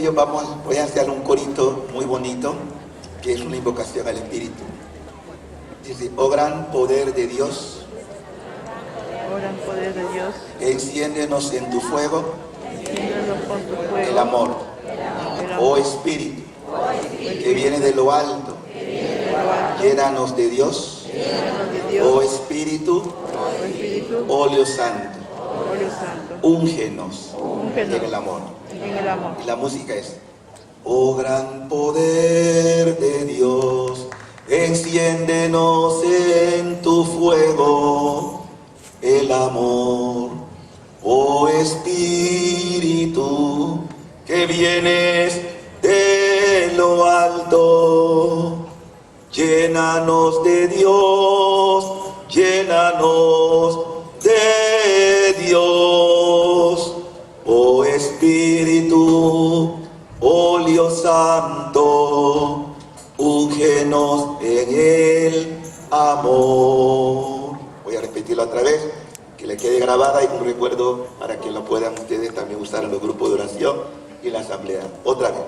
Dios, voy a hacer un corito muy bonito, que es una invocación al Espíritu. Dice: oh gran poder de Dios, oh gran poder de Dios, enciéndenos en tu fuego, enciéndenos con tu fuego, el amor. el Oh amor, Espíritu, que viene de lo alto, llénanos de Dios. llénanos de Dios, Oh Espíritu, oh Espíritu, óleo santo, óleo santo, úngenos úngenos en el amor. en el amor. Y la música es: oh gran poder de Dios, enciéndenos en tu fuego, el amor. Oh Espíritu, que vienes de lo alto, llénanos de Dios, llénanos de Dios. Oh Espíritu, óleo santo, úngenos en el amor. Voy a repetirlo otra vez, que le quede grabada y un recuerdo para que lo puedan ustedes también usar en los grupos de oración y en la asamblea. Otra vez.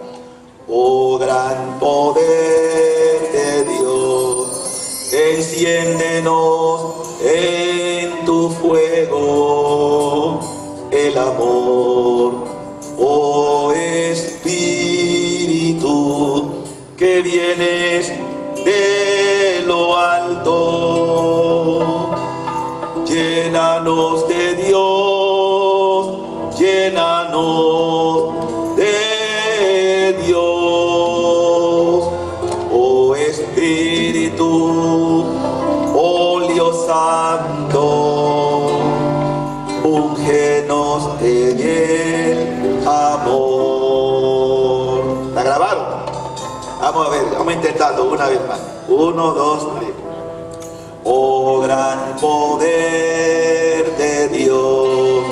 Oh gran poder de Dios, enciéndenos en tu fuego, el amor. Oh Espíritu, que vienes de lo alto, llénanos de Dios, llénanos de Dios. Oh Espíritu, óleo santo, úngenos en el amor. ¿La grabaron? Vamos a ver, vamos a intentarlo una vez más. 1, 2, 3. Oh gran poder de Dios,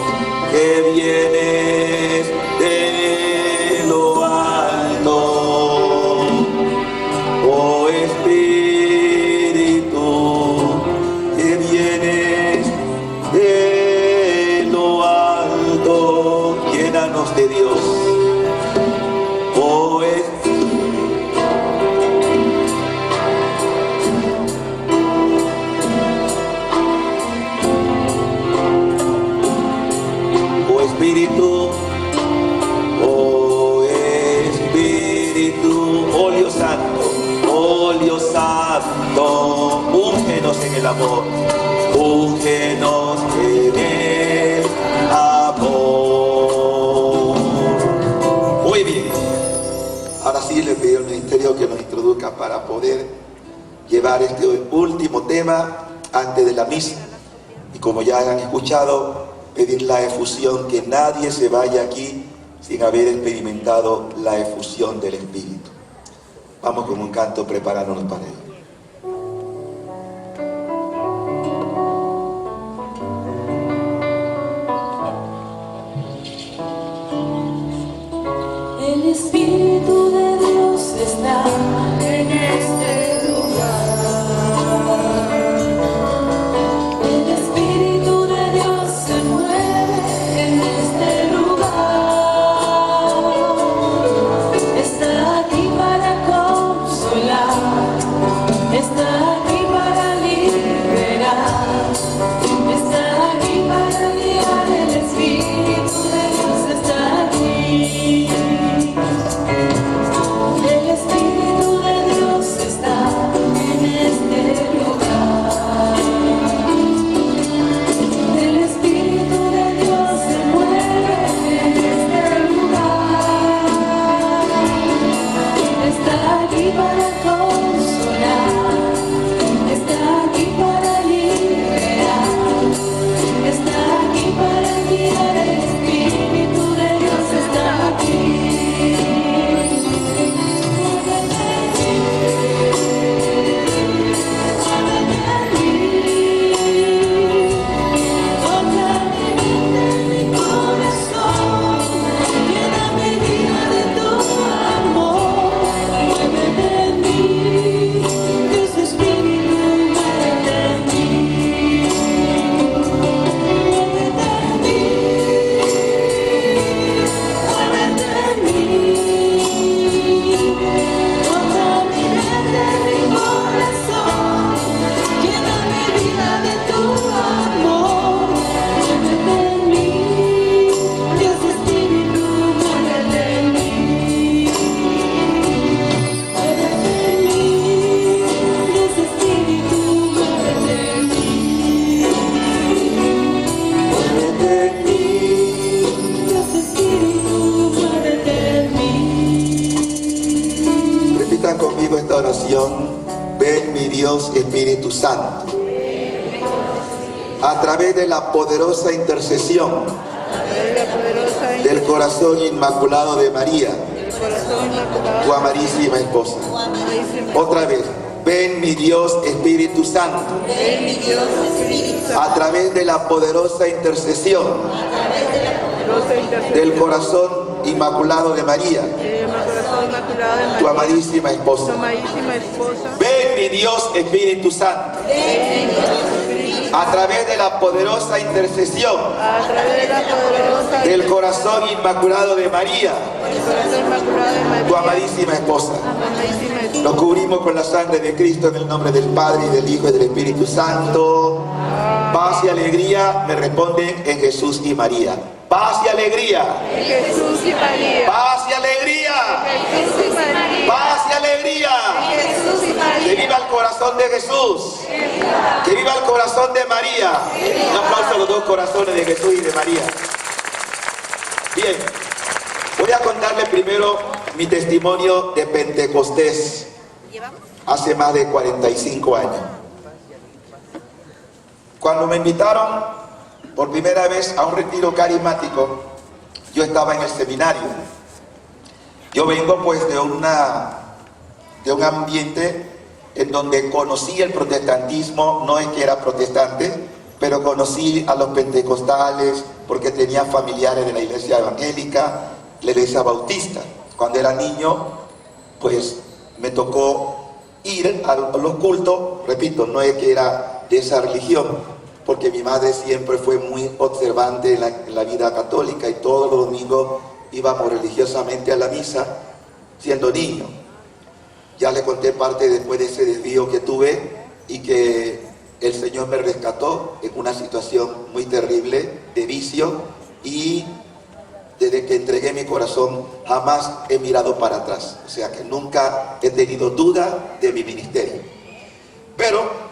que vienes de lo alto. Oh Espíritu, que vienes de lo alto, llénanos de Dios. Oh Espíritu, oh Espíritu, óleo santo, úngenos en el amor, úngenos en el amor. Muy bien, ahora sí le pido al ministerio que nos introduzca para poder llevar este último tema antes de la misa. Y como ya han escuchado, pedir la efusión, que nadie se vaya aquí sin haber experimentado la efusión del Espíritu. Vamos con un canto preparándonos para ello. El Espíritu de Dios está en este lugar. El Espíritu de Dios se mueve en este lugar. Está aquí para consolar, está aquí para liberar, está aquí para guiar. El Espíritu de Dios está aquí. El Espíritu oración, ven mi Dios Espíritu Santo. A través de la poderosa intercesión del corazón inmaculado de María, tu amadísima esposa. Otra vez, ven mi Dios Espíritu Santo. A través de la poderosa intercesión del corazón inmaculado de María, tu amadísima esposa. Ven mi Dios Espíritu Santo. A través de la poderosa intercesión del corazón inmaculado de María, tu amadísima esposa. Nos cubrimos con la sangre de Cristo en el nombre del Padre, y del Hijo, y del Espíritu Santo. Paz y alegría me responden en Jesús y María. Paz y alegría. En Jesús y María. Paz y alegría. En Jesús y María. Paz y alegría. En Jesús y María. Que viva el corazón de Jesús. Que viva el corazón de María. Un aplauso a los dos corazones de Jesús y de María. Bien, voy a contarle primero mi testimonio de Pentecostés hace más de 45 años. Cuando me invitaron por primera vez a un retiro carismático, yo estaba en el seminario. Yo vengo pues de un ambiente en donde conocí el protestantismo. No es que era protestante, pero conocí a los pentecostales porque tenía familiares de la iglesia evangélica, la iglesia bautista. Cuando era niño, pues me tocó ir a los cultos. Repito, no es que era de esa religión, porque mi madre siempre fue muy observante en la vida católica, y todos los domingos íbamos religiosamente a la misa siendo niño. Ya le conté parte después de ese desvío que tuve, y que el Señor me rescató en una situación muy terrible de vicio, y desde que entregué mi corazón jamás he mirado para atrás. O sea que nunca he tenido duda de mi ministerio. Pero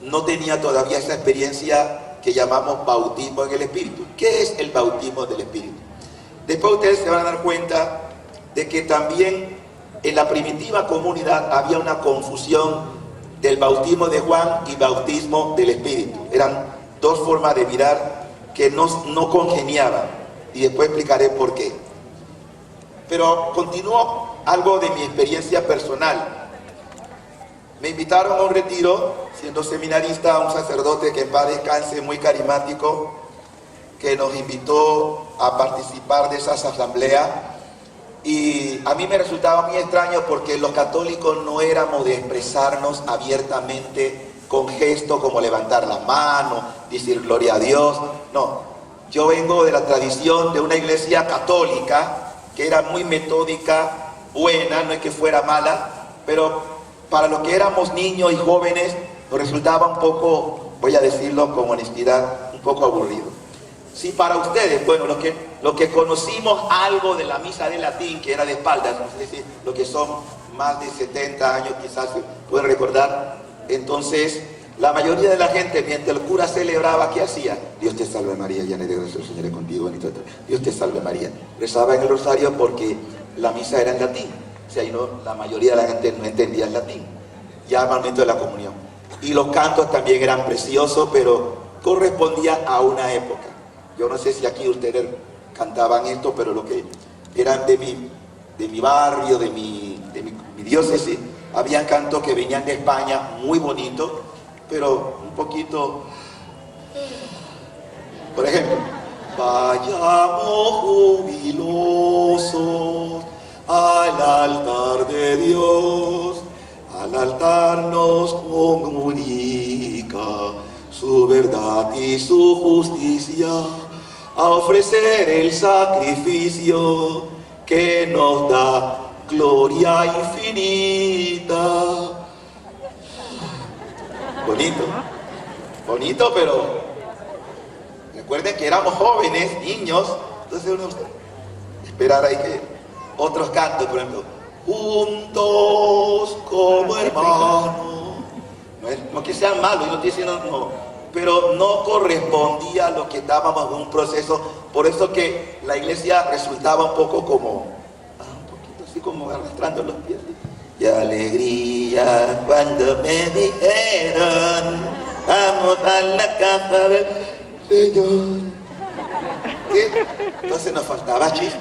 no tenía todavía esa experiencia que llamamos bautismo en el Espíritu. ¿Qué es el bautismo del Espíritu? Después ustedes se van a dar cuenta de que también en la primitiva comunidad había una confusión del bautismo de Juan y bautismo del Espíritu. Eran dos formas de mirar que no congeniaban, y después explicaré por qué. Pero continúo algo de mi experiencia personal. Me invitaron a un retiro, siendo seminarista, a un sacerdote que en paz descanse, muy carismático, que nos invitó a participar de esas asambleas. Y a mí me resultaba muy extraño, porque los católicos no éramos de expresarnos abiertamente con gestos como levantar la mano, decir gloria a Dios. No, yo vengo de la tradición de una iglesia católica que era muy metódica, buena, no es que fuera mala, pero para los que éramos niños y jóvenes nos resultaba un poco, voy a decirlo con honestidad, un poco aburrido. Si para ustedes, bueno, los que conocimos algo de la misa de latín, que era de espaldas, no sé si los que son más de 70 años quizás pueden recordar, entonces la mayoría de la gente, mientras el cura celebraba, ¿qué hacía? Dios te salve María, llena de gracia, el Señor es contigo, bendita tú. Dios te salve María. Rezaba en el rosario porque la misa era en latín. O sea, la mayoría de la gente no entendía el latín, ya al momento de la comunión. Y los cantos también eran preciosos, pero correspondían a una época. Yo no sé si aquí ustedes cantaban esto, pero lo que eran de mi barrio, de mi diócesis, habían cantos que venían de España, muy bonitos, pero un poquito, por ejemplo, vayamos jubilosos al altar de Dios, al altar nos comunica su verdad y su justicia, a ofrecer el sacrificio que nos da gloria infinita. Bonito, pero recuerden que éramos jóvenes, niños, entonces uno esperar ahí que otros cantos, por ejemplo, juntos como hermanos. No que sean malos, yo no estoy diciendo no, pero no correspondía a lo que estábamos en un proceso. Por eso que la iglesia resultaba un poco como, un poquito así como arrastrando los pies. qué alegría cuando me dijeron, vamos a la casa del Señor. ¿Qué? Entonces nos faltaba chispa,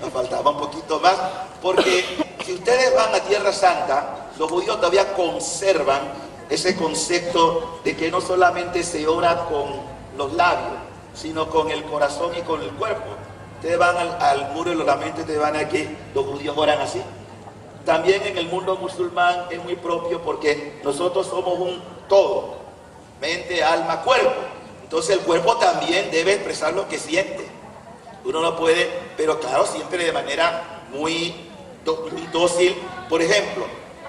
nos faltaba un poquito más, porque si ustedes van a Tierra Santa, los judíos todavía conservan ese concepto de que no solamente se ora con los labios, sino con el corazón y con el cuerpo. Ustedes van al muro de los lamentos y ustedes van a ver que los judíos oran así. También en el mundo musulmán es muy propio porque nosotros somos un todo, mente, alma, cuerpo. Entonces el cuerpo también debe expresar lo que siente. Uno no puede, pero claro, siempre de manera muy dócil. Por ejemplo,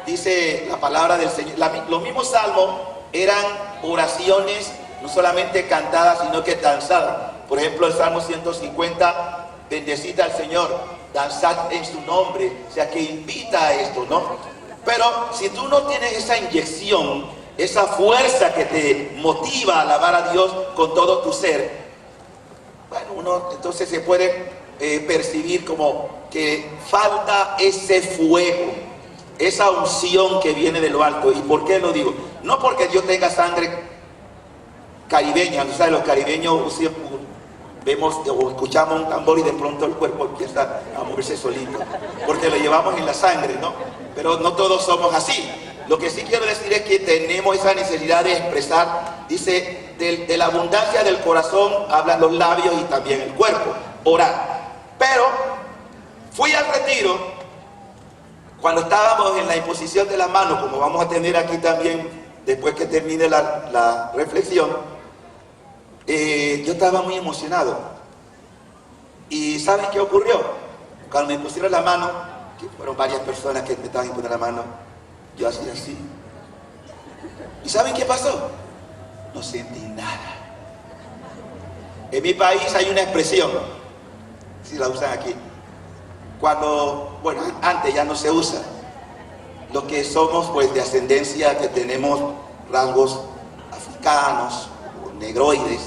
dice la palabra del Señor, los mismos salmos eran oraciones no solamente cantadas, sino que danzadas. Por ejemplo, el Salmo 150, bendecid al Señor, danzad en su nombre, o sea que invita a esto, ¿no? Pero si tú no tienes esa inyección, esa fuerza que te motiva a alabar a Dios con todo tu ser, bueno, uno entonces se puede percibir como que falta ese fuego, esa unción que viene de lo alto. ¿Y por qué lo digo? No porque Dios tenga sangre caribeña, ¿no sabes? Los caribeños siempre vemos o escuchamos un tambor y de pronto el cuerpo empieza a moverse solito, porque lo llevamos en la sangre, ¿no? Pero no todos somos así. Lo que sí quiero decir es que tenemos esa necesidad de expresar, dice, de la abundancia del corazón hablan los labios y también el cuerpo, orar. Pero fui al retiro, cuando estábamos en la imposición de las manos, como vamos a tener aquí también después que termine la reflexión, yo estaba muy emocionado. ¿Y saben qué ocurrió? Cuando me pusieron la mano, que fueron varias personas que me estaban poniendo la mano, yo hacía así. ¿Y saben qué pasó? No sentí nada. En mi país hay una expresión, si la usan aquí, cuando, bueno, antes ya no se usa, los que somos pues de ascendencia, que tenemos rasgos africanos o negroides,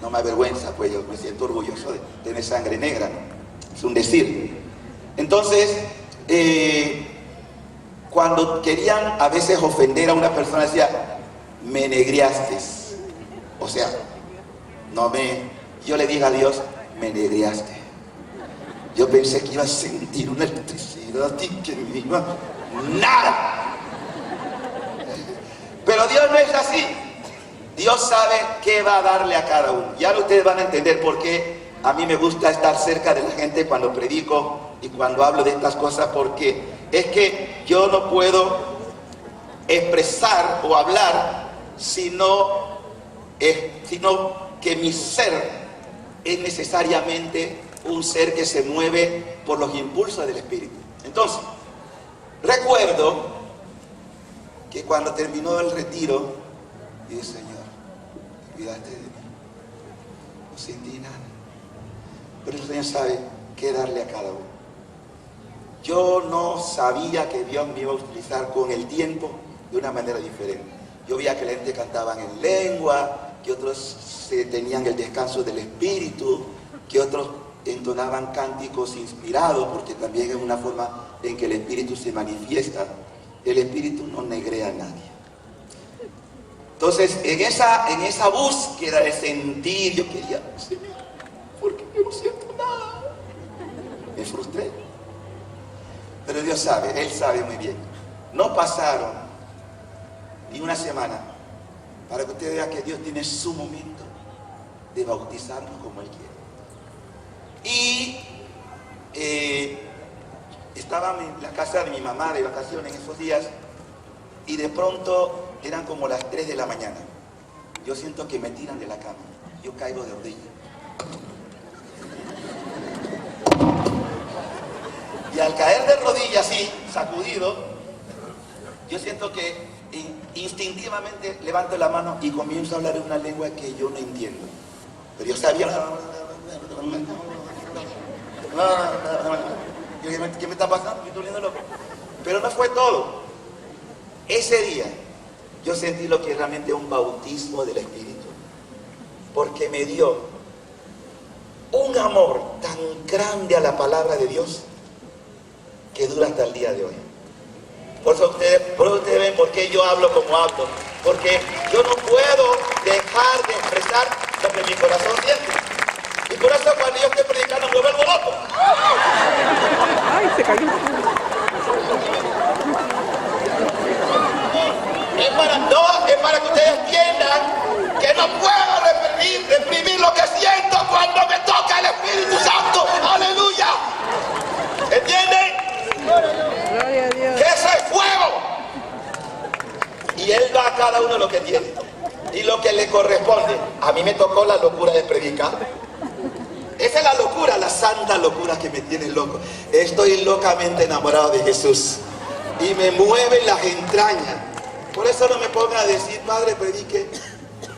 no me avergüenza, pues yo me siento orgulloso de tener sangre negra, ¿no? Es un decir. Entonces, cuando querían a veces ofender a una persona, decía, me negriaste. O sea, yo le dije a Dios, me negriaste. Yo pensé que iba a sentir una electricidad que me iba, nada. Pero Dios no es así. Dios sabe qué va a darle a cada uno. Ya ustedes van a entender por qué a mí me gusta estar cerca de la gente cuando predico y cuando hablo de estas cosas, porque es que yo no puedo expresar o hablar sino que mi ser es necesariamente un ser que se mueve por los impulsos del Espíritu. Entonces, recuerdo que cuando terminó el retiro, dije, Señor, cuidaste de mí, no sentí nada, pero el Señor sabe qué darle a cada uno. Yo no sabía que Dios me iba a utilizar con el tiempo de una manera diferente. Yo veía que la gente cantaban en lengua, que otros tenían el descanso del Espíritu, que otros entonaban cánticos inspirados, porque también es una forma en que el Espíritu se manifiesta. El Espíritu no negrea a nadie. Entonces, en esa búsqueda de sentir, yo quería, Señor, ¿por qué yo no siento nada? Me frustré. Pero Dios sabe, Él sabe muy bien. No pasaron ni una semana para que usted vea que Dios tiene su momento de bautizarnos como Él quiere. Y estaba en la casa de mi mamá de vacaciones en esos días, y de pronto eran como las 3 de la mañana. Yo siento que me tiran de la cama. Yo caigo de rodillas. Y al caer de rodillas así, sacudido, yo siento que instintivamente levanto la mano y comienzo a hablar en una lengua que yo no entiendo. Pero yo sabía... ¿Qué me está pasando? Me estoy volviendo loco. Pero no fue todo. Ese día yo sentí lo que es realmente un bautismo del Espíritu, porque me dio un amor tan grande a la palabra de Dios que dura hasta el día de hoy. Por eso ustedes ven por qué yo hablo como hablo. Porque yo no puedo dejar de expresar lo que mi corazón siente. Y por eso cuando yo estoy predicando me vuelvo loco. Ay, se cayó. Es para que ustedes entiendan que no puedo reprimir lo que siento cuando me toca el Espíritu Santo. ¡Aleluya! ¿Entienden? Gloria a Dios. Que eso es fuego. Y Él da a cada uno lo que tiene y lo que le corresponde. A mí me tocó la locura de predicar. Esa es la locura, la santa locura que me tiene loco. Estoy locamente enamorado de Jesús y me mueven las entrañas. Por eso no me pongan a decir, Padre, predique,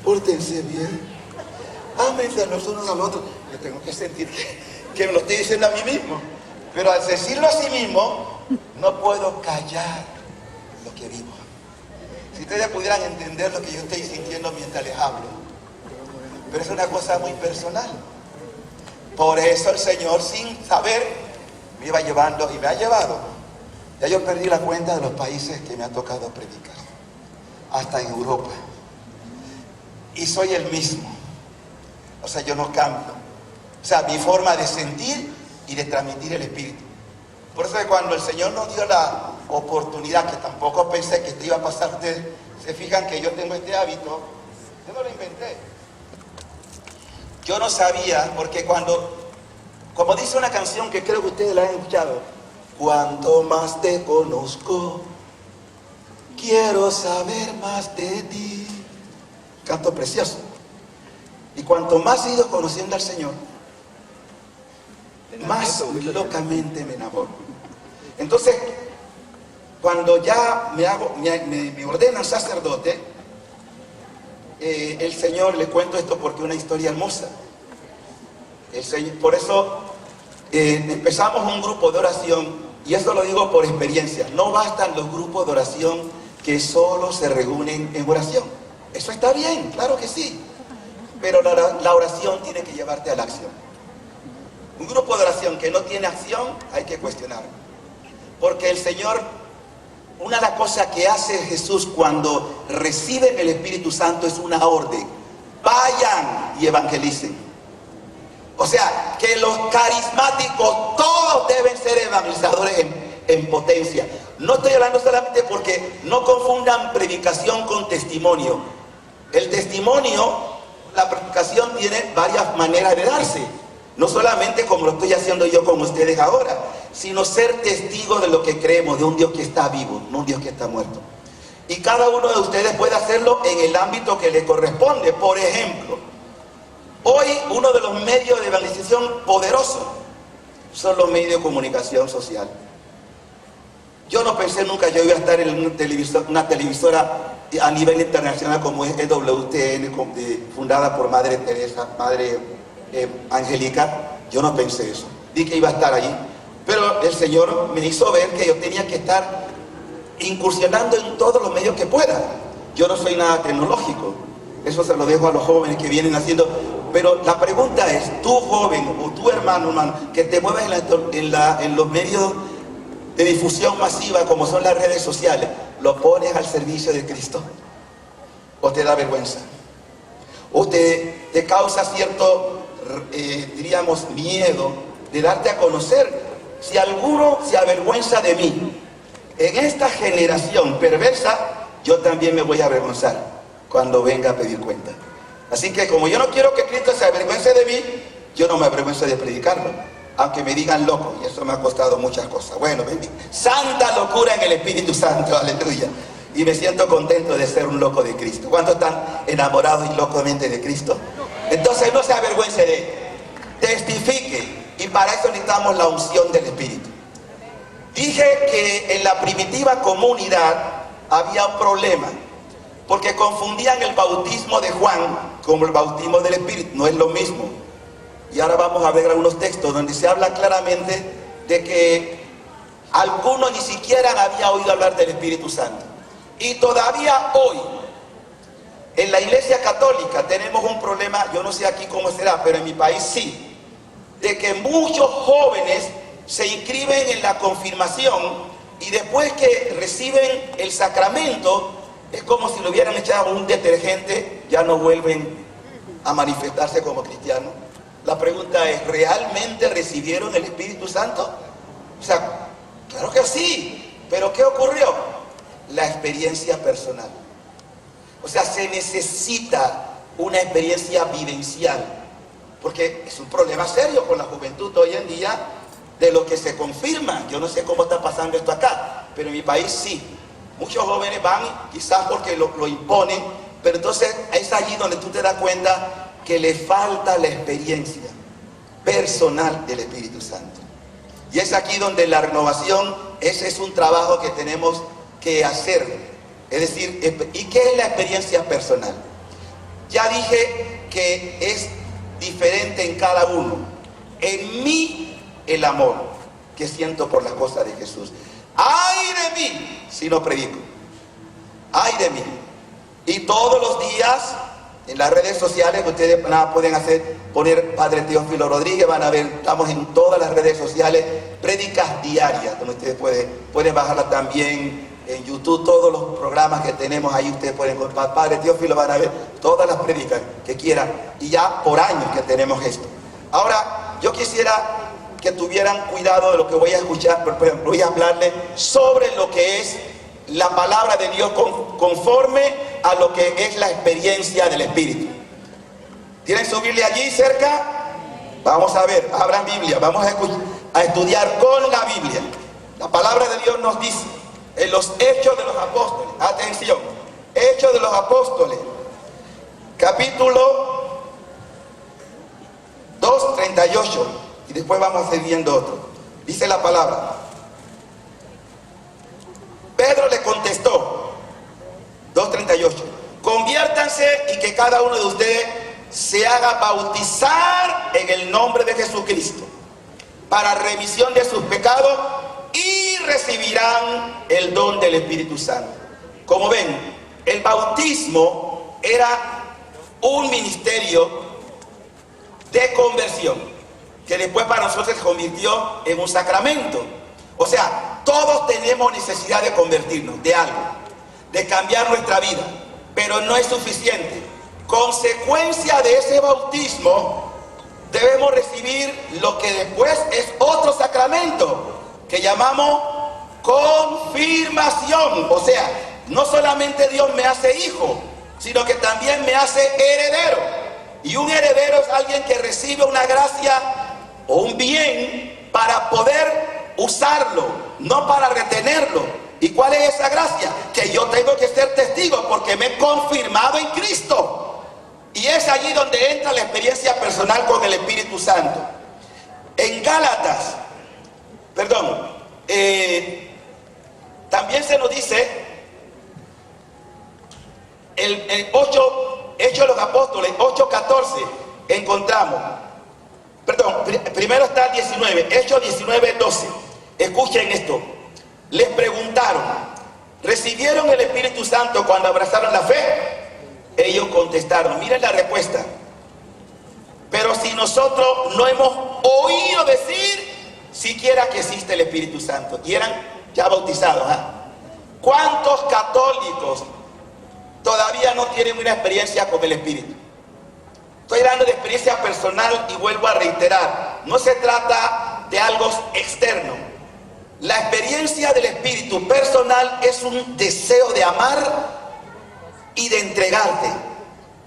pórtense bien, ámense los unos a los otros. Yo tengo que sentir que me lo estoy diciendo a mí mismo. Pero al decirlo a sí mismo, no puedo callar lo que vivo. Si ustedes pudieran entender lo que yo estoy sintiendo mientras les hablo. Pero es una cosa muy personal. Por eso el Señor, sin saber, me iba llevando y me ha llevado. Ya yo perdí la cuenta de los países que me ha tocado predicar. Hasta en Europa. Y soy el mismo. O sea, yo no cambio. O sea, mi forma de sentir y de transmitir el Espíritu. Por eso que cuando el Señor nos dio la oportunidad, que tampoco pensé que esto iba a pasar a ustedes, se fijan que yo tengo este hábito, yo no lo inventé. Yo no sabía, porque como dice una canción que creo que ustedes la han escuchado, cuanto más te conozco, quiero saber más de ti. Canto precioso. Y cuanto más he ido conociendo al Señor, más locamente me enamoro. Entonces, cuando ya me ordenan sacerdote, el Señor, le cuento esto porque es una historia hermosa. Por eso empezamos un grupo de oración, y eso lo digo por experiencia. No bastan los grupos de oración que solo se reúnen en oración. Eso está bien, claro que sí. Pero la oración tiene que llevarte a la acción. Un grupo de oración que no tiene acción, hay que cuestionarlo. Porque el Señor, una de las cosas que hace Jesús cuando reciben el Espíritu Santo es una orden. Vayan y evangelicen. O sea, que los carismáticos todos deben ser evangelizadores en potencia. No estoy hablando solamente porque no confundan predicación con testimonio. El testimonio, la predicación tiene varias maneras de darse. No solamente como lo estoy haciendo yo con ustedes ahora, sino ser testigo de lo que creemos, de un Dios que está vivo, no un Dios que está muerto. Y cada uno de ustedes puede hacerlo en el ámbito que le corresponde. Por ejemplo, hoy uno de los medios de evangelización poderosos son los medios de comunicación social. Yo no pensé nunca yo iba a estar en una televisora a nivel internacional como es EWTN, fundada por Madre Teresa, Madre Angélica. Yo no pensé eso. Di que iba a estar allí. Pero el Señor me hizo ver que yo tenía que estar incursionando en todos los medios que pueda. Yo no soy nada tecnológico. Eso se lo dejo a los jóvenes que vienen haciendo. Pero la pregunta es, tú joven o tu hermano, que te mueves en los medios de difusión masiva como son las redes sociales, ¿lo pones al servicio de Cristo? ¿O te da vergüenza? ¿O te causa cierto, diríamos, miedo de darte a conocer? Si alguno se avergüenza de mí, en esta generación perversa, yo también me voy a avergonzar cuando venga a pedir cuenta. Así que como yo no quiero que Cristo se avergüence de mí, yo no me avergüenzo de predicarlo, aunque me digan loco, y eso me ha costado muchas cosas. Bueno, santa locura en el Espíritu Santo, aleluya. Y me siento contento de ser un loco de Cristo. ¿Cuántos están enamorados y locamente de Cristo? Entonces no se avergüence de él, testifique, y para eso necesitamos la unción del Espíritu. Dije que en la primitiva comunidad había un problema, porque confundían el bautismo de Juan como el bautismo del Espíritu. No es lo mismo. Y ahora vamos a ver algunos textos donde se habla claramente de que algunos ni siquiera habían oído hablar del Espíritu Santo. Y todavía hoy, en la Iglesia Católica tenemos un problema, yo no sé aquí cómo será, pero en mi país sí, de que muchos jóvenes se inscriben en la confirmación y después que reciben el sacramento, es como si le hubieran echado un detergente, ya no vuelven a manifestarse como cristianos. La pregunta es, ¿realmente recibieron el Espíritu Santo? O sea, claro que sí, pero ¿qué ocurrió? La experiencia personal. O sea, se necesita una experiencia vivencial, porque es un problema serio con la juventud hoy en día, de lo que se confirma. Yo no sé cómo está pasando esto acá, pero en mi país sí. Muchos jóvenes van, quizás porque lo imponen, pero entonces es allí donde tú te das cuenta que le falta la experiencia personal del Espíritu Santo. Y es aquí donde la renovación, ese es un trabajo que tenemos que hacer. Es decir, ¿y qué es la experiencia personal? Ya dije que es diferente en cada uno. En mí, el amor que siento por las cosas de Jesús. ¡Ay de mí si no predico! ¡Ay de mí! Y todos los días en las redes sociales que ustedes pueden poner Padre Teófilo Rodríguez, van a ver, estamos en todas las redes sociales, prédicas diarias, donde ustedes pueden bajarla también en YouTube, todos los programas que tenemos ahí, ustedes pueden con Padre Teófilo, van a ver todas las prédicas que quieran, y ya por años que tenemos esto. Ahora, yo quisiera que tuvieran cuidado de lo que voy a escuchar, por ejemplo, voy a hablarles sobre lo que es la palabra de Dios conforme a lo que es la experiencia del Espíritu. ¿Tienen su Biblia allí cerca? Vamos a ver, abran Biblia, vamos a estudiar con la Biblia. La palabra de Dios nos dice en los Hechos de los Apóstoles, atención, Hechos de los Apóstoles, capítulo 2:38, y después vamos a seguir viendo otro. Dice la palabra: Pedro le contestó, 2:38, conviértanse y que cada uno de ustedes se haga bautizar en el nombre de Jesucristo para remisión de sus pecados y recibirán el don del Espíritu Santo. Como ven, el bautismo era un ministerio de conversión que después para nosotros se convirtió en un sacramento. O sea, todos tenemos necesidad de convertirnos, de algo, de cambiar nuestra vida, pero no es suficiente. Consecuencia de ese bautismo, debemos recibir lo que después es otro sacramento, que llamamos confirmación. O sea, no solamente Dios me hace hijo, sino que también me hace heredero. Y un heredero es alguien que recibe una gracia o un bien para poder usarlo, no para retenerlo. ¿Y cuál es esa gracia? Que yo tengo que ser testigo porque me he confirmado en Cristo. Y es allí donde entra la experiencia personal con el Espíritu Santo. En Gálatas, también se nos dice el Hechos de los Apóstoles 8:14, encontramos, primero está el 19, Hechos 19:12. Escuchen esto. Les preguntaron, ¿recibieron el Espíritu Santo cuando abrazaron la fe? Ellos contestaron, miren la respuesta: pero si nosotros no hemos oído decir siquiera que existe el Espíritu Santo. Y eran ya bautizados. ¿Cuántos católicos todavía no tienen una experiencia con el Espíritu? Estoy hablando de experiencia personal y vuelvo a reiterar, no se trata de algo externo. La experiencia del Espíritu personal es un deseo de amar y de entregarte.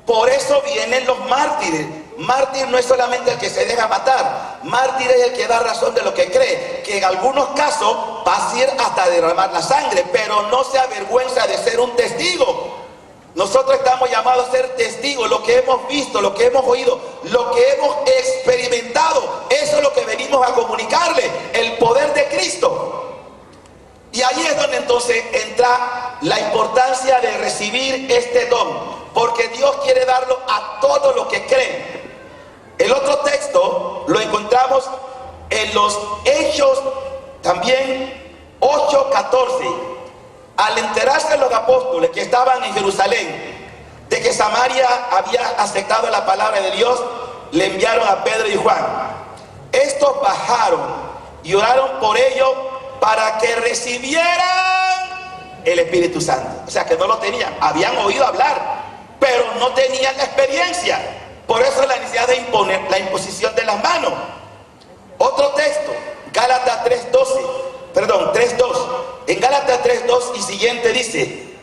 Por eso vienen los mártires. Mártir no es solamente el que se deja matar, mártir es el que da razón de lo que cree, que en algunos casos va a ir hasta derramar la sangre, pero no se avergüenza de ser un testigo. Nosotros estamos llamados a ser testigos, lo que hemos visto, lo que hemos oído, lo que hemos experimentado, eso es lo que venimos a comunicarle, el poder de Cristo. Y ahí es donde entonces entra la importancia de recibir este don, porque Dios quiere darlo a todos los que creen. El otro texto lo encontramos en los Hechos también 8:14. Al enterarse los apóstoles que estaban en Jerusalén de que Samaria había aceptado la palabra de Dios, le enviaron a Pedro y Juan. Estos bajaron y oraron por ellos para que recibieran el Espíritu Santo. O sea que no lo tenían, habían oído hablar, pero no tenían la experiencia. Por eso la necesidad de imponer la imposición de las manos. Otro texto, Gálatas 3:2. En Gálatas 3:2 y siguiente dice: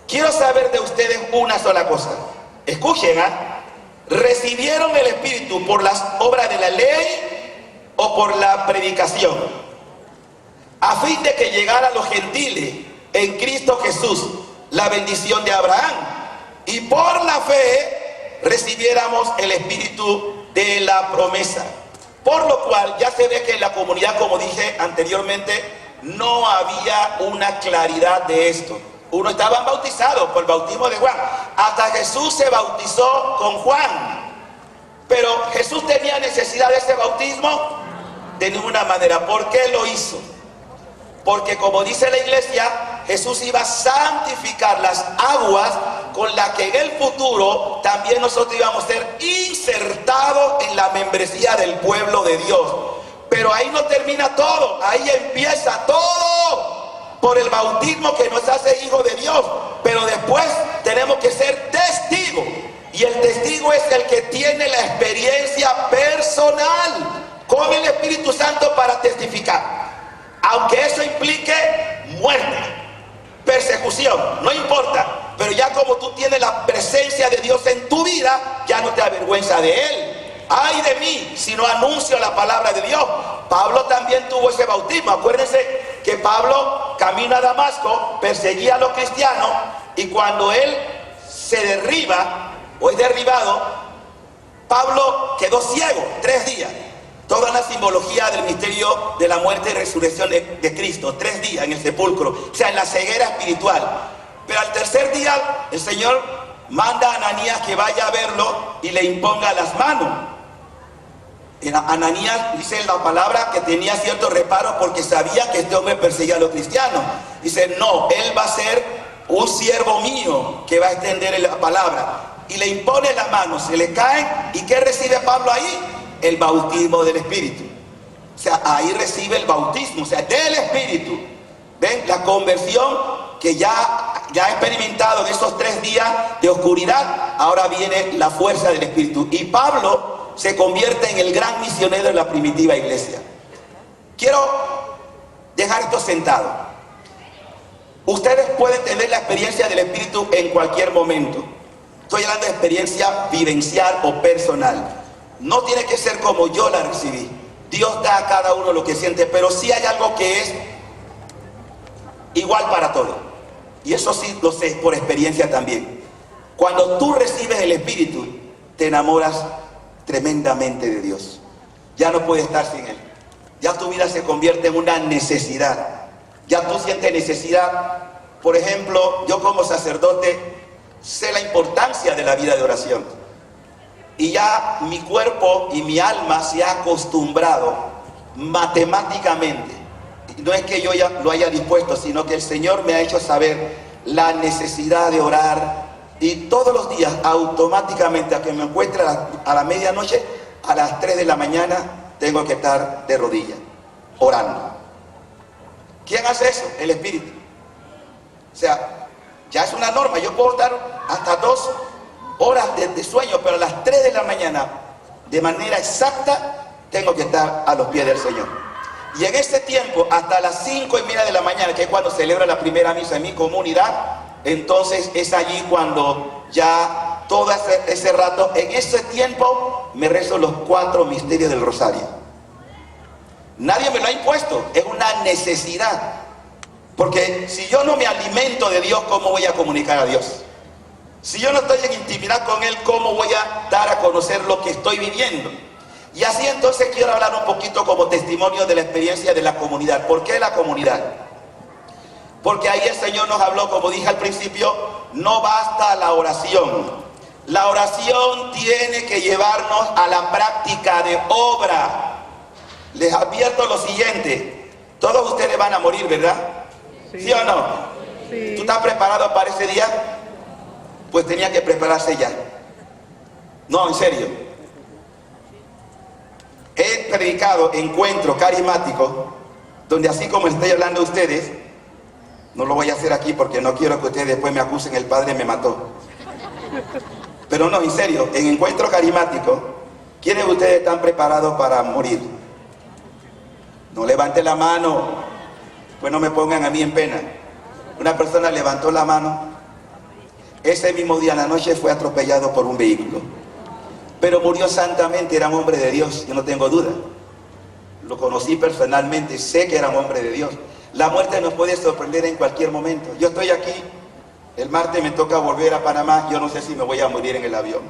quiero saber de ustedes una sola cosa. Escuchen, ¿recibieron el Espíritu por las obras de la ley o por la predicación? A fin de que llegara a los gentiles en Cristo Jesús la bendición de Abraham, y por la fe recibiéramos el Espíritu de la promesa. Por lo cual ya se ve que en la comunidad, como dije anteriormente, no había una claridad de esto. Uno estaban bautizados por el bautismo de Juan. Hasta Jesús se bautizó con Juan. Pero Jesús tenía necesidad de ese bautismo de ninguna manera. ¿Por qué lo hizo? Porque, como dice la iglesia, Jesús iba a santificar las aguas con las que en el futuro también nosotros íbamos a ser insertados en la membresía del pueblo de Dios. Pero ahí no termina todo, ahí empieza todo por el bautismo que nos hace hijos de Dios. Pero después tenemos que ser testigos, y el testigo es el que tiene la experiencia personal con el Espíritu Santo para testificar. Aunque eso implique muerte, persecución, no importa, pero ya como tú tienes la presencia de Dios en tu vida, ya no te avergüenza de Él. Ay de mí si no anuncio la palabra de Dios. Pablo también tuvo ese bautismo. Acuérdense que Pablo, camino a Damasco, perseguía a los cristianos, y cuando él se derriba o es derribado, Pablo quedó ciego 3 días. Toda la simbología del misterio de la muerte y resurrección de Cristo, 3 días en el sepulcro, o sea, en la ceguera espiritual. Pero al tercer día el Señor manda a Ananías que vaya a verlo y le imponga las manos. Ananías, dice la palabra, que tenía cierto reparo porque sabía que este hombre perseguía a los cristianos. Dice: no, él va a ser un siervo mío que va a extender la palabra. Y le impone las manos, se le caen. ¿Y qué recibe Pablo ahí? El bautismo del Espíritu. O sea, ahí recibe el bautismo, o sea, del Espíritu. ¿Ven? La conversión que ya ha experimentado en esos 3 días de oscuridad, ahora viene la fuerza del Espíritu. Y Pablo se convierte en el gran misionero de la primitiva iglesia. Quiero dejar esto sentado. Ustedes pueden tener la experiencia del Espíritu en cualquier momento. Estoy hablando de experiencia vivencial o personal. No tiene que ser como yo la recibí. Dios da a cada uno lo que siente, pero sí hay algo que es igual para todos. Y eso sí lo sé por experiencia también. Cuando tú recibes el Espíritu, te enamoras tremendamente de Dios. Ya no puedes estar sin Él. Ya tu vida se convierte en una necesidad. Ya tú sientes necesidad. Por ejemplo, yo como sacerdote sé la importancia de la vida de oración. Y ya mi cuerpo y mi alma se ha acostumbrado matemáticamente. No es que yo ya lo haya dispuesto, sino que el Señor me ha hecho saber la necesidad de orar. Y todos los días, automáticamente, a que me encuentre a la medianoche, a las 3 de la mañana, tengo que estar de rodillas, orando. ¿Quién hace eso? El Espíritu. O sea, ya es una norma. Yo puedo estar hasta 2 horas de sueño, pero a las 3 de la mañana, de manera exacta, tengo que estar a los pies del Señor. Y en ese tiempo, hasta las 5:30 de la mañana, que es cuando celebro la primera misa en mi comunidad, entonces es allí cuando ya todo ese rato, en ese tiempo, me rezo los 4 misterios del rosario. Nadie me lo ha impuesto, es una necesidad. Porque si yo no me alimento de Dios, ¿cómo voy a comunicar a Dios? Si yo no estoy en intimidad con Él, ¿cómo voy a dar a conocer lo que estoy viviendo? Y así entonces quiero hablar un poquito como testimonio de la experiencia de la comunidad. ¿Por qué la comunidad? Porque ahí el Señor nos habló, como dije al principio, no basta la oración. La oración tiene que llevarnos a la práctica de obra. Les advierto lo siguiente: todos ustedes van a morir, ¿verdad? ¿Sí o no? Sí. ¿Tú estás preparado para ese día? Pues tenía que prepararse ya. No, en serio. He predicado encuentros carismáticos donde así como estoy hablando a ustedes, no lo voy a hacer aquí porque no quiero que ustedes después me acusen, el padre me mató. Pero no, en serio, en encuentro carismático, ¿quiénes de ustedes están preparados para morir? No levanten la mano, pues no me pongan a mí en pena. Una persona levantó la mano, ese mismo día en la noche fue atropellado por un vehículo, pero murió santamente, era un hombre de Dios, yo no tengo duda. Lo conocí personalmente, sé que era un hombre de Dios. La muerte nos puede sorprender en cualquier momento. Yo estoy aquí, el martes me toca volver a Panamá, yo no sé si me voy a morir en el avión.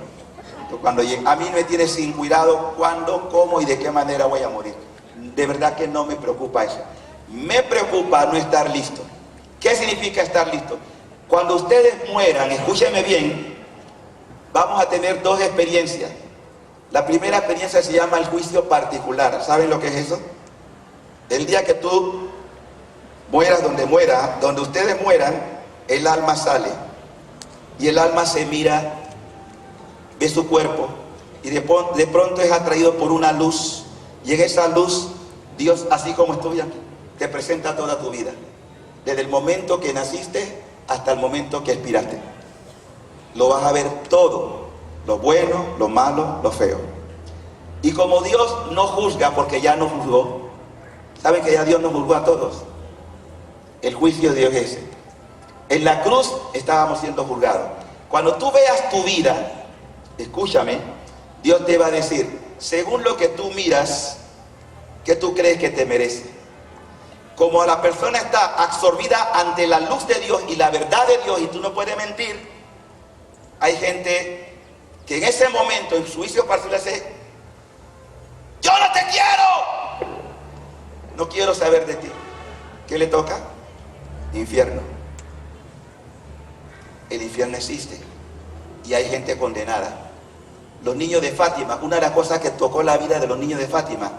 Cuando llegue, a mí me tiene sin cuidado cuándo, cómo y de qué manera voy a morir. De verdad que no me preocupa eso. Me preocupa no estar listo. ¿Qué significa estar listo? Cuando ustedes mueran, escúchenme bien, vamos a tener dos experiencias. La primera experiencia se llama el juicio particular. ¿Saben lo que es eso? El día que tú mueras donde ustedes mueran, el alma sale. Y el alma se mira, ve su cuerpo, y de pronto es atraído por una luz. Y en esa luz, Dios, así como estoy aquí, te presenta toda tu vida. Desde el momento que naciste hasta el momento que expiraste. Lo vas a ver todo. Lo bueno, lo malo, lo feo. Y como Dios no juzga, porque ya no juzgó, ¿saben que ya Dios nos juzgó a todos? El juicio de Dios es ese. En la cruz estábamos siendo juzgados. Cuando tú veas tu vida, escúchame, Dios te va a decir, según lo que tú miras, ¿qué tú crees que te merece? Como la persona está absorbida ante la luz de Dios y la verdad de Dios, y tú no puedes mentir, hay gente que en ese momento, en su juicio parcial, dice, ¡yo no te quiero! No quiero saber de ti. ¿Qué le toca? Infierno. El infierno existe y hay gente condenada. Los niños de Fátima, una de las cosas que tocó la vida de los niños de Fátima,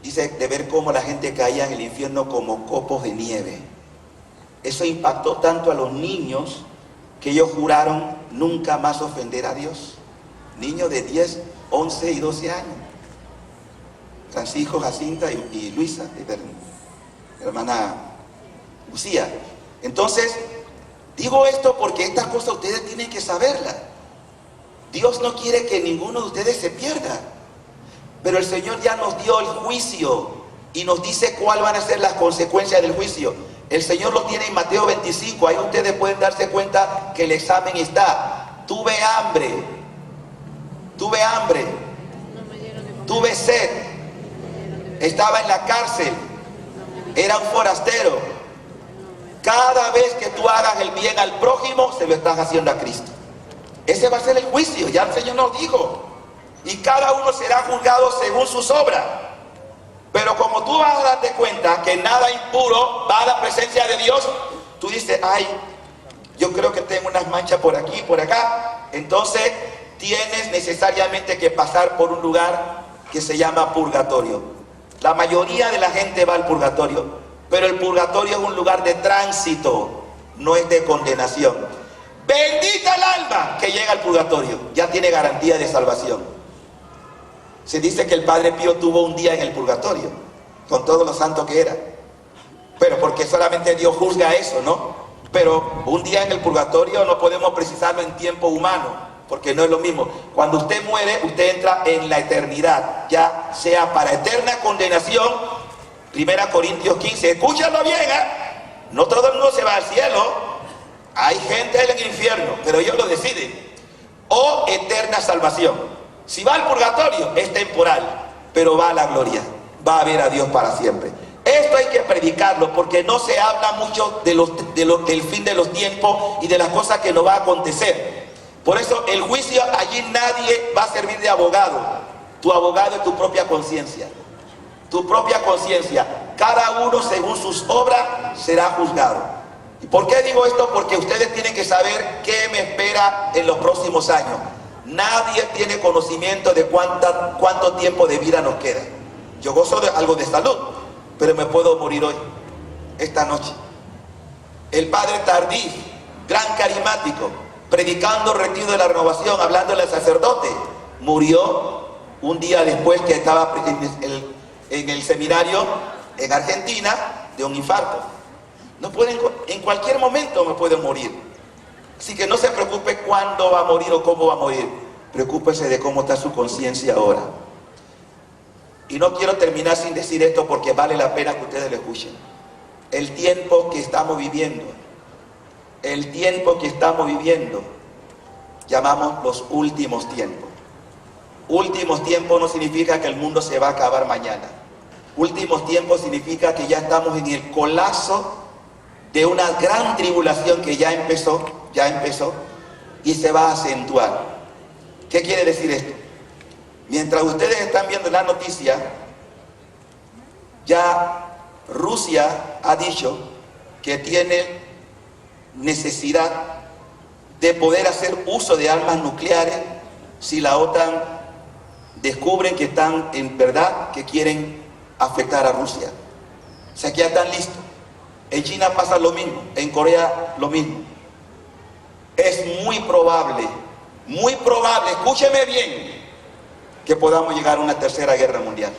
dice de ver cómo la gente caía en el infierno como copos de nieve. Eso impactó tanto a los niños que ellos juraron nunca más ofender a Dios. Niños de 10, 11 y 12 años. Francisco, Jacinta y Luisa, hermana Lucía. Entonces, digo esto porque estas cosas ustedes tienen que saberlas. Dios no quiere que ninguno de ustedes se pierda. Pero el Señor ya nos dio el juicio y nos dice cuáles van a ser las consecuencias del juicio. El Señor lo tiene en Mateo 25. Ahí ustedes pueden darse cuenta que el examen está. Tuve hambre, tuve sed, estaba en la cárcel, era un forastero. Cada vez que tú hagas el bien al prójimo, se lo estás haciendo a Cristo. Ese va a ser el juicio, ya el Señor nos dijo. Y cada uno será juzgado según sus obras. Pero como tú vas a darte cuenta que nada impuro va a la presencia de Dios, tú dices, ay, yo creo que tengo unas manchas por aquí, por acá. Entonces tienes necesariamente que pasar por un lugar que se llama purgatorio. La mayoría de la gente va al purgatorio, pero el purgatorio es un lugar de tránsito, no es de condenación. Bendita el alma que llega al purgatorio, ya tiene garantía de salvación. Se dice que el Padre Pío tuvo un día en el purgatorio, con todos los santos que era. Pero porque solamente Dios juzga eso, ¿no? Pero un día en el purgatorio no podemos precisarlo en tiempo humano, porque no es lo mismo. Cuando usted muere, usted entra en la eternidad, ya sea para eterna condenación. 1 Corintios 15, escúchalo bien, ¿eh? No todo el mundo se va al cielo. Hay gente en el infierno, pero ellos lo deciden. O eterna salvación. Si va al purgatorio, es temporal, pero va a la gloria, va a ver a Dios para siempre. Esto hay que predicarlo, porque no se habla mucho del fin de los tiempos y de las cosas que nos va a acontecer. Por eso el juicio, allí nadie va a servir de abogado. Tu abogado es tu propia conciencia. Tu propia conciencia. Cada uno según sus obras será juzgado. ¿Y por qué digo esto? Porque ustedes tienen que saber qué me espera en los próximos años. Nadie tiene conocimiento de cuánto tiempo de vida nos queda. Yo gozo de algo de salud, pero me puedo morir hoy, esta noche. El padre Tardif, gran carismático, predicando retiro de la renovación, hablándole al sacerdote, murió un día después que estaba en el seminario en Argentina de un infarto. No pueden, en cualquier momento me pueden morir. Así que no se preocupe cuándo va a morir o cómo va a morir. Preocúpese de cómo está su conciencia ahora. Y no quiero terminar sin decir esto porque vale la pena que ustedes lo escuchen. El tiempo que estamos viviendo, llamamos los últimos tiempos. Últimos tiempos no significa que el mundo se va a acabar mañana. Últimos tiempos significa que ya estamos en el colapso de una gran tribulación que ya empezó y se va a acentuar. ¿Qué quiere decir esto? Mientras ustedes están viendo la noticia, ya Rusia ha dicho que tiene necesidad de poder hacer uso de armas nucleares si la OTAN descubren que están en verdad que quieren afectar a Rusia. O sea que ya están listos. En China pasa lo mismo, en Corea lo mismo. Es muy probable, escúcheme bien, que podamos llegar a una tercera guerra mundial,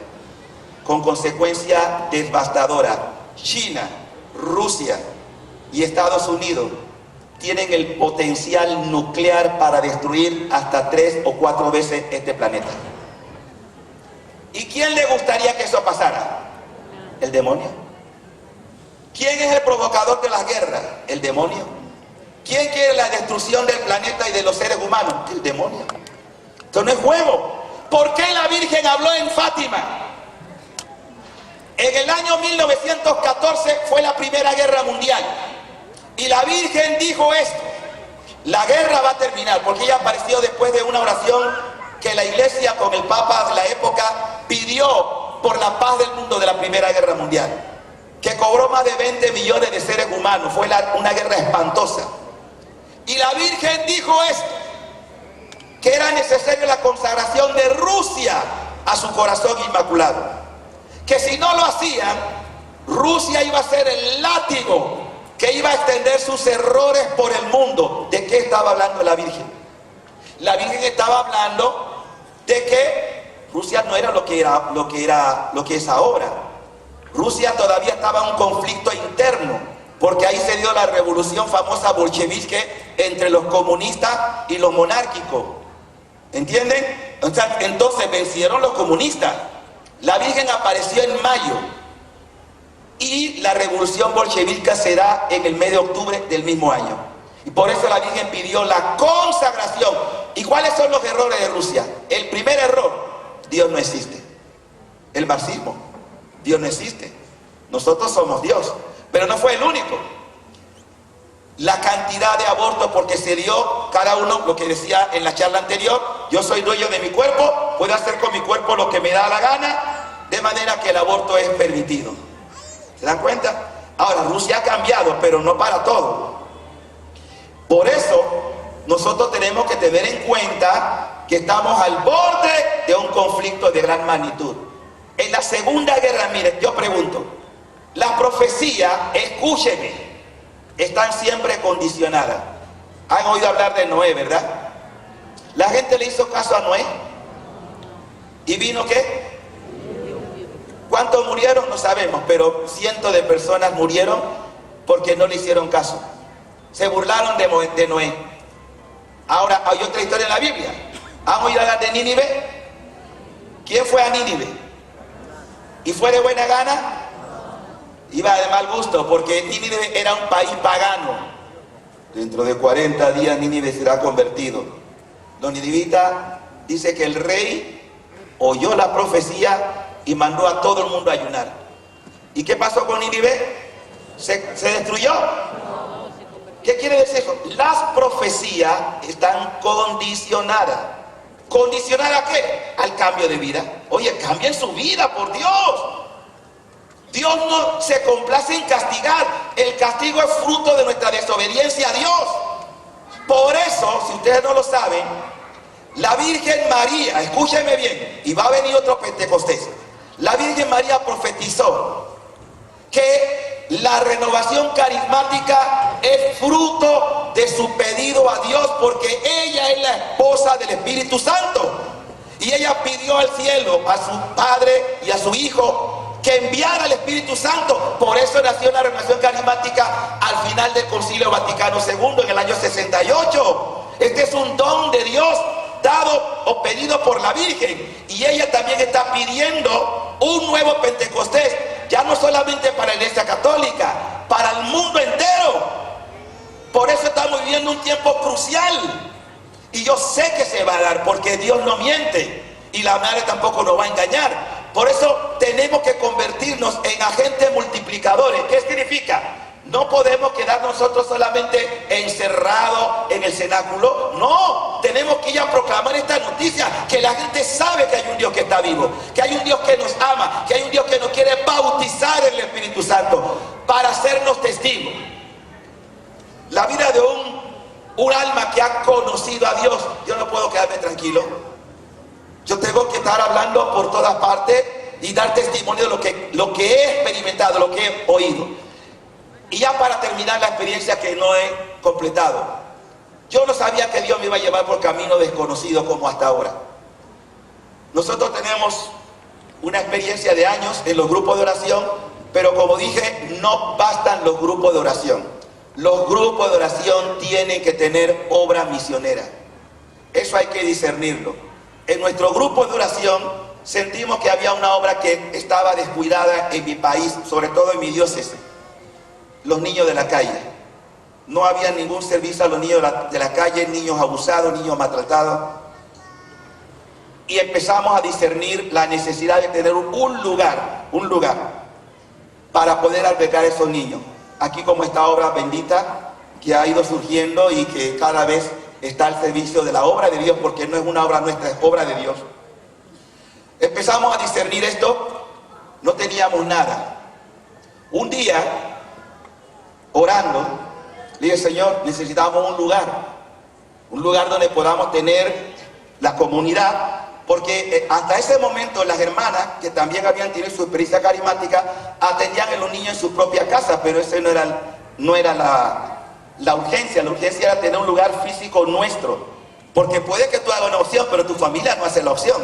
con consecuencia devastadora. China, Rusia y Estados Unidos tienen el potencial nuclear para destruir hasta 3 o 4 veces este planeta. ¿Y quién le gustaría que eso pasara? El demonio. ¿Quién es el provocador de las guerras? El demonio. ¿Quién quiere la destrucción del planeta y de los seres humanos? El demonio. Esto no es juego. ¿Por qué la Virgen habló en Fátima? En el año 1914 fue la Primera Guerra Mundial. Y la Virgen dijo esto: la guerra va a terminar, porque ella apareció después de una oración que la iglesia con el Papa de la época pidió por la paz del mundo de la Primera Guerra Mundial, que cobró más de 20 millones de seres humanos. Fue una guerra espantosa. Y la Virgen dijo esto, que era necesaria la consagración de Rusia a su corazón inmaculado, que si no lo hacían, Rusia iba a ser el látigo que iba a extender sus errores por el mundo. ¿De qué estaba hablando la Virgen? La Virgen estaba hablando de que Rusia no era lo que es ahora. Rusia todavía estaba en un conflicto interno, porque ahí se dio la revolución famosa bolchevique entre los comunistas y los monárquicos. ¿Entienden? Entonces vencieron los comunistas. La Virgen apareció en mayo y la revolución bolchevique se da en el mes de octubre del mismo año. Y por eso la Virgen pidió la consagración. ¿Y cuáles son los errores de Rusia? El primer error: Dios no existe. El marxismo: Dios no existe. Nosotros somos Dios. Pero no fue el único. La cantidad de abortos, porque se dio cada uno lo que decía en la charla anterior: yo soy dueño de mi cuerpo, puedo hacer con mi cuerpo lo que me da la gana, de manera que el aborto es permitido. ¿Se dan cuenta? Ahora, Rusia ha cambiado, pero no para todo. Por eso nosotros tenemos que tener en cuenta que estamos al borde de un conflicto de gran magnitud. En la Segunda Guerra, miren, yo pregunto, las profecías, escúchenme, están siempre condicionadas. Han oído hablar de Noé, ¿verdad? La gente le hizo caso a Noé. ¿Y vino qué? ¿Cuántos murieron? No sabemos, pero cientos de personas murieron porque no le hicieron caso. Se burlaron de Noé. Ahora, hay otra historia en la Biblia. ¿Han oído hablar de Nínive? ¿Quién fue a Nínive? ¿Y fue de buena gana? Iba de mal gusto, porque Nínive era un país pagano. Dentro de 40 días Nínive será convertido. Los ninivitas, dice que el rey oyó la profecía y mandó a todo el mundo a ayunar. ¿Y qué pasó con Nínive? ¿Se destruyó? ¿Qué quiere decir eso? Las profecías están condicionadas. ¿Condicionadas a qué? Al cambio de vida. Oye, cambien su vida, por Dios. Dios no se complace en castigar. El castigo es fruto de nuestra desobediencia a Dios. Por eso, si ustedes no lo saben, la Virgen María, escúchenme bien, y va a venir otro Pentecostés. La Virgen María profetizó que la renovación carismática es fruto de su pedido a Dios, porque ella es la esposa del Espíritu Santo. Y ella pidió al cielo, a su Padre y a su Hijo, que enviara al Espíritu Santo. Por eso nació la renovación carismática al final del Concilio Vaticano II en el año 68. Este es un don de Dios dado o pedido por la Virgen, y ella también está pidiendo un nuevo Pentecostés, ya no solamente para la Iglesia Católica, para el mundo entero. Por eso estamos viviendo un tiempo crucial, y yo sé que se va a dar, porque Dios no miente y la madre tampoco nos va a engañar. Por eso tenemos que convertirnos en agentes multiplicadores. ¿Qué significa? No podemos quedar nosotros solamente encerrados en el cenáculo. No, tenemos que ir a proclamar esta noticia, que la gente sabe que hay un Dios que está vivo, que hay un Dios que nos ama, que hay un Dios que nos quiere bautizar en el Espíritu Santo para hacernos testigos. La vida de un alma que ha conocido a Dios, yo no puedo quedarme tranquilo. Yo tengo que estar hablando por todas partes y dar testimonio de lo que he experimentado, lo que he oído. Y ya para terminar la experiencia que no he completado, yo no sabía que Dios me iba a llevar por camino desconocido como hasta ahora. Nosotros tenemos una experiencia de años en los grupos de oración, pero como dije, no bastan los grupos de oración. Los grupos de oración tienen que tener obra misionera. Eso hay que discernirlo. En nuestro grupo de oración sentimos que había una obra que estaba descuidada en mi país, sobre todo en mi diócesis. Los niños de la calle. No había ningún servicio a los niños de la calle, niños abusados, niños maltratados. Y empezamos a discernir la necesidad de tener un lugar para poder albergar a esos niños. Aquí como esta obra bendita que ha ido surgiendo y que cada vez está al servicio de la obra de Dios, porque no es una obra nuestra, es obra de Dios. Empezamos a discernir esto, no teníamos nada. Un día, orando, le dije: Señor, necesitamos un lugar donde podamos tener la comunidad, porque hasta ese momento las hermanas, que también habían tenido su experiencia carismática, atendían a los niños en su propia casa, pero ese no era la urgencia. La urgencia era tener un lugar físico nuestro, porque puede que tú hagas una opción, pero tu familia no hace la opción,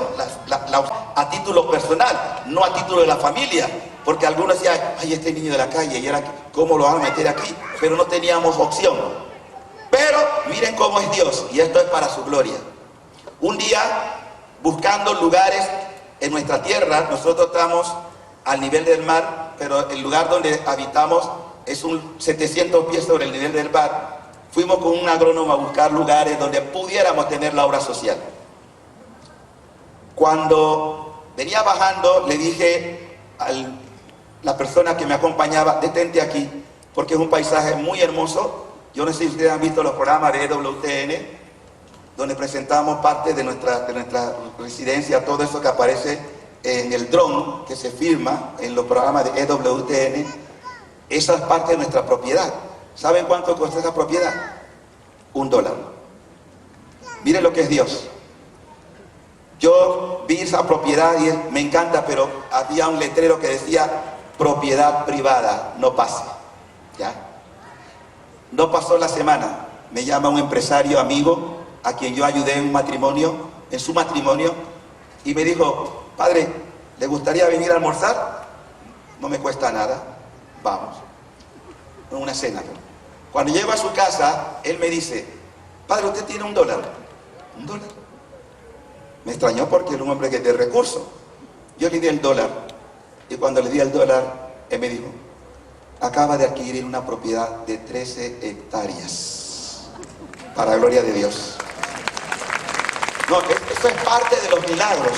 a título personal, no a título de la familia, porque algunos decían: ay, este niño de la calle, y era, ¿cómo lo van a meter aquí? Pero no teníamos opción. Pero miren cómo es Dios, y esto es para su gloria. Un día, buscando lugares en nuestra tierra, nosotros estamos al nivel del mar, pero el lugar donde habitamos es un 700 pies sobre el nivel del mar. Fuimos con un agrónomo a buscar lugares donde pudiéramos tener la obra social. Cuando venía bajando, le dije a la persona que me acompañaba: detente aquí, porque es un paisaje muy hermoso. Yo no sé si ustedes han visto los programas de EWTN, donde presentamos parte de nuestra residencia, todo eso que aparece en el dron que se filma en los programas de EWTN. Esa es parte de nuestra propiedad. ¿Saben cuánto cuesta esa propiedad? $1. Miren lo que es Dios. Yo vi esa propiedad y me encanta, pero había un letrero que decía: propiedad privada, no pase. ¿Ya? No pasó la semana, me llama un empresario amigo a quien yo ayudé en su matrimonio, y me dijo: padre, ¿le gustaría venir a almorzar? No me cuesta nada, vamos. Una cena. Cuando llego a su casa, él me dice: padre, ¿usted tiene $1? $1. Me extrañó porque era un hombre que es de recursos. Yo le di el $1, y cuando le di el $1, él me dijo: acaba de adquirir una propiedad de 13 hectáreas. Para la gloria de Dios. No, eso es parte de los milagros.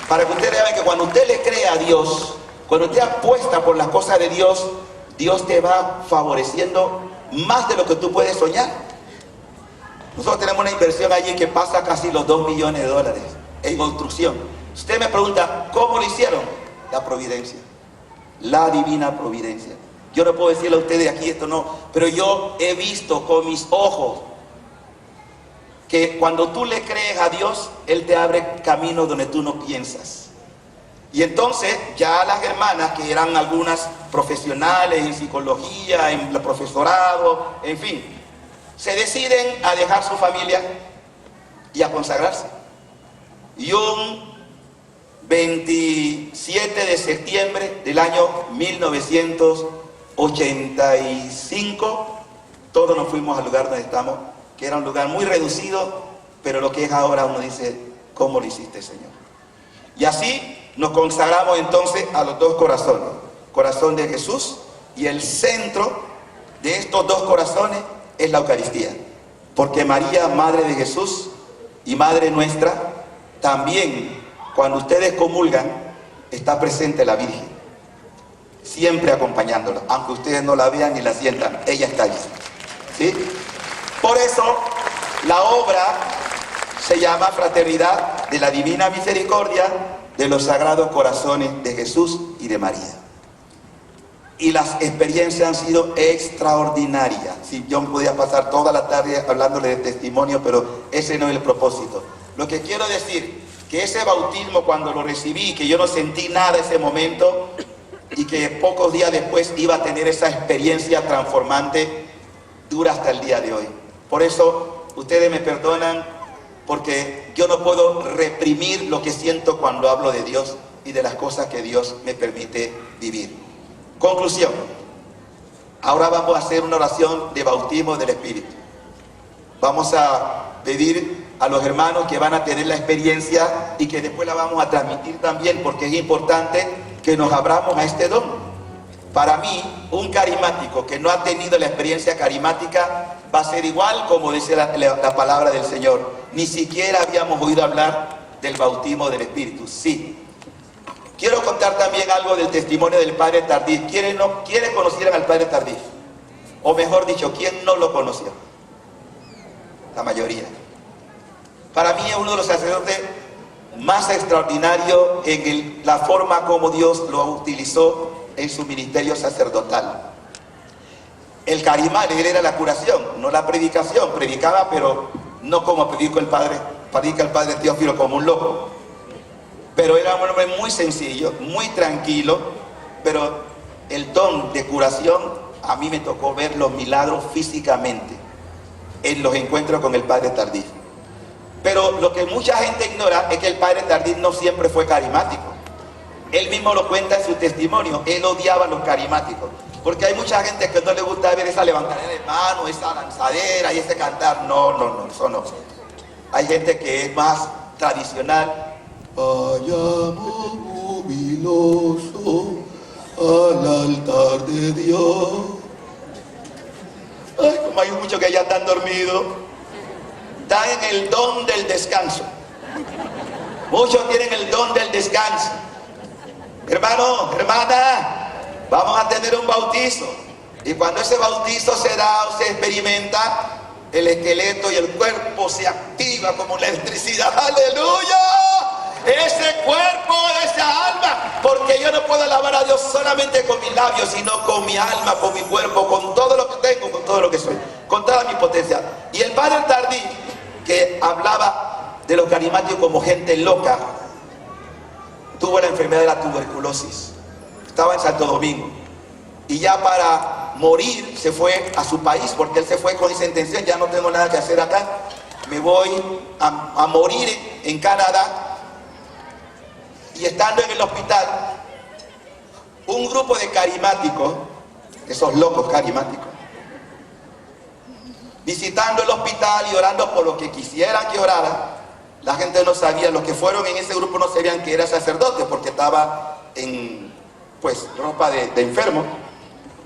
Para que ustedes vean que cuando usted le cree a Dios, cuando usted apuesta por las cosas de Dios, Dios te va favoreciendo más de lo que tú puedes soñar. Nosotros tenemos una inversión allí que pasa casi los $2 millones en construcción. Usted me pregunta: ¿cómo lo hicieron? La providencia, la divina providencia. Yo no puedo decirle a ustedes aquí esto, no, pero yo he visto con mis ojos que cuando tú le crees a Dios, Él te abre caminos donde tú no piensas. Y entonces ya las hermanas, que eran algunas profesionales en psicología, en el profesorado, en fin, se deciden a dejar su familia y a consagrarse. Y un 27 de septiembre del año 1985, todos nos fuimos al lugar donde estamos, que era un lugar muy reducido, pero lo que es ahora uno dice, ¿cómo lo hiciste, Señor? Y así nos consagramos entonces a los dos corazones, corazón de Jesús, y el centro de estos dos corazones es la Eucaristía, porque María, Madre de Jesús y Madre nuestra, también cuando ustedes comulgan está presente la Virgen, siempre acompañándola, aunque ustedes no la vean ni la sientan, ella está allí, ¿sí? Por eso la obra se llama Fraternidad de la Divina Misericordia de los Sagrados Corazones de Jesús y de María. Y las experiencias han sido extraordinarias. Sí, yo podía pasar toda la tarde hablándole de testimonio, pero ese no es el propósito. Lo que quiero decir, que ese bautismo cuando lo recibí, que yo no sentí nada ese momento, y que pocos días después iba a tener esa experiencia transformante, dura hasta el día de hoy. Por eso, ustedes me perdonan, porque yo no puedo reprimir lo que siento cuando hablo de Dios y de las cosas que Dios me permite vivir. Conclusión. Ahora vamos a hacer una oración de bautismo del Espíritu. Vamos a pedir a los hermanos que van a tener la experiencia y que después la vamos a transmitir también, porque es importante que nos abramos a este don. Para mí, un carismático que no ha tenido la experiencia carismática va a ser igual como dice la palabra del Señor. Ni siquiera habíamos oído hablar del bautismo del Espíritu. Sí. Quiero contar también algo del testimonio del Padre Tardif. ¿Quiénes conocieran al Padre Tardif? O mejor dicho, ¿quién no lo conoció? La mayoría. Para mí es uno de los sacerdotes más extraordinarios en la forma como Dios lo utilizó en su ministerio sacerdotal. El carisma, él era la curación, no la predicación. Predicaba, pero no como predica el Padre Teófilo como un loco. Pero era un hombre muy sencillo, muy tranquilo, pero el don de curación, a mí me tocó ver los milagros físicamente en los encuentros con el Padre Tardif. Pero lo que mucha gente ignora es que el Padre Tardif no siempre fue carismático. Él mismo lo cuenta en su testimonio, él odiaba a los carismáticos, porque hay mucha gente que no le gusta ver esa levantada de mano, esa lanzadera y ese cantar. No, eso no. Hay gente que es más tradicional. Vayamos jubiloso al altar de Dios. Ay, como hay muchos que ya están dormidos, están en el don del descanso. Muchos tienen el don del descanso. Hermano, hermana, vamos a tener un bautizo. Y cuando ese bautizo se da o se experimenta, el esqueleto y el cuerpo se activa como la electricidad. ¡Aleluya! Ese cuerpo, esa alma, porque yo no puedo alabar a Dios solamente con mis labios, sino con mi alma, con mi cuerpo, con todo lo que tengo, con todo lo que soy, con toda mi potencia. Y el Padre Tardif, que hablaba de los carismáticos como gente loca, tuvo la enfermedad de la tuberculosis. Estaba en Santo Domingo y ya para morir se fue a su país, porque él se fue con esa intención: ya no tengo nada que hacer acá, me voy a morir en Canadá. Y estando en el hospital, un grupo de carismáticos, esos locos carismáticos, visitando el hospital y orando por lo que quisieran que orara. La gente no sabía, los que fueron en ese grupo no sabían que era sacerdote, porque estaba en ropa de enfermo,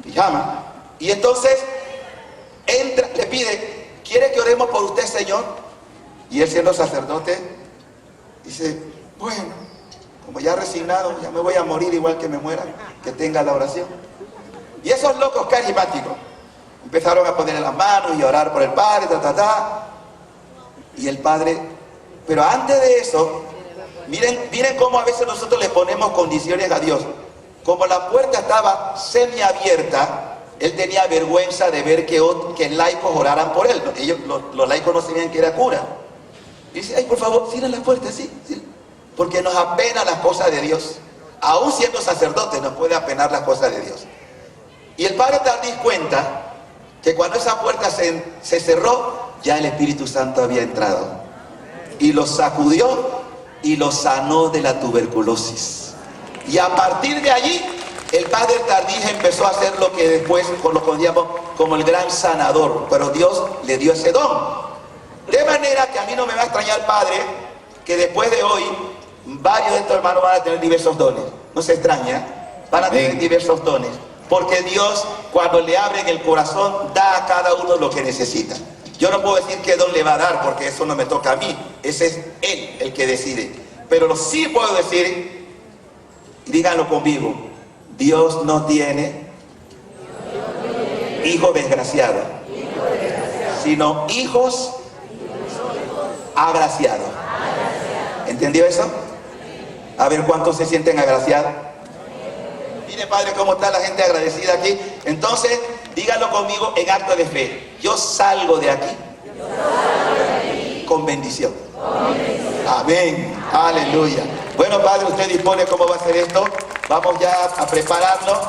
pijama. Y entonces entra, le pide: ¿quiere que oremos por usted, Señor? Y él, siendo sacerdote, dice: bueno, como ya resignado, ya me voy a morir igual que me muera, que tenga la oración. Y esos locos carismáticos empezaron a ponerle las manos y a orar por el Padre, y el Padre. Pero antes de eso, miren cómo a veces nosotros le ponemos condiciones a Dios. Como la puerta estaba semiabierta, él tenía vergüenza de ver que laicos oraran por él. Los laicos no sabían que era cura. Dice: ay, por favor, cierren la puerta, sí. Porque nos apena las cosas de Dios. Aún siendo sacerdote nos puede apenar las cosas de Dios. Y el Padre Tardif cuenta que cuando esa puerta se cerró, ya el Espíritu Santo había entrado y los sacudió y lo sanó de la tuberculosis. Y a partir de allí, el padre Tardif empezó a hacer lo que después lo conocíamos como el gran sanador, pero Dios le dio ese don. De manera que a mí no me va a extrañar, padre, que después de hoy, varios de estos hermanos van a tener diversos dones. No se extraña, van a tener diversos dones. Porque Dios, cuando le abren el corazón, da a cada uno lo que necesita. Yo no puedo decir qué don le va a dar, porque eso no me toca a mí. Ese es Él el que decide. Pero sí puedo decir, díganlo conmigo, Dios no tiene hijos desgraciados, sino hijos agraciados. ¿Entendió eso? A ver cuántos se sienten agraciados. Mire, padre, cómo está la gente agradecida aquí. Entonces, díganlo conmigo en acto de fe. Yo salgo de aquí con bendición. Amén. Aleluya. Bueno, padre, usted dispone cómo va a ser esto. Vamos ya a prepararlo.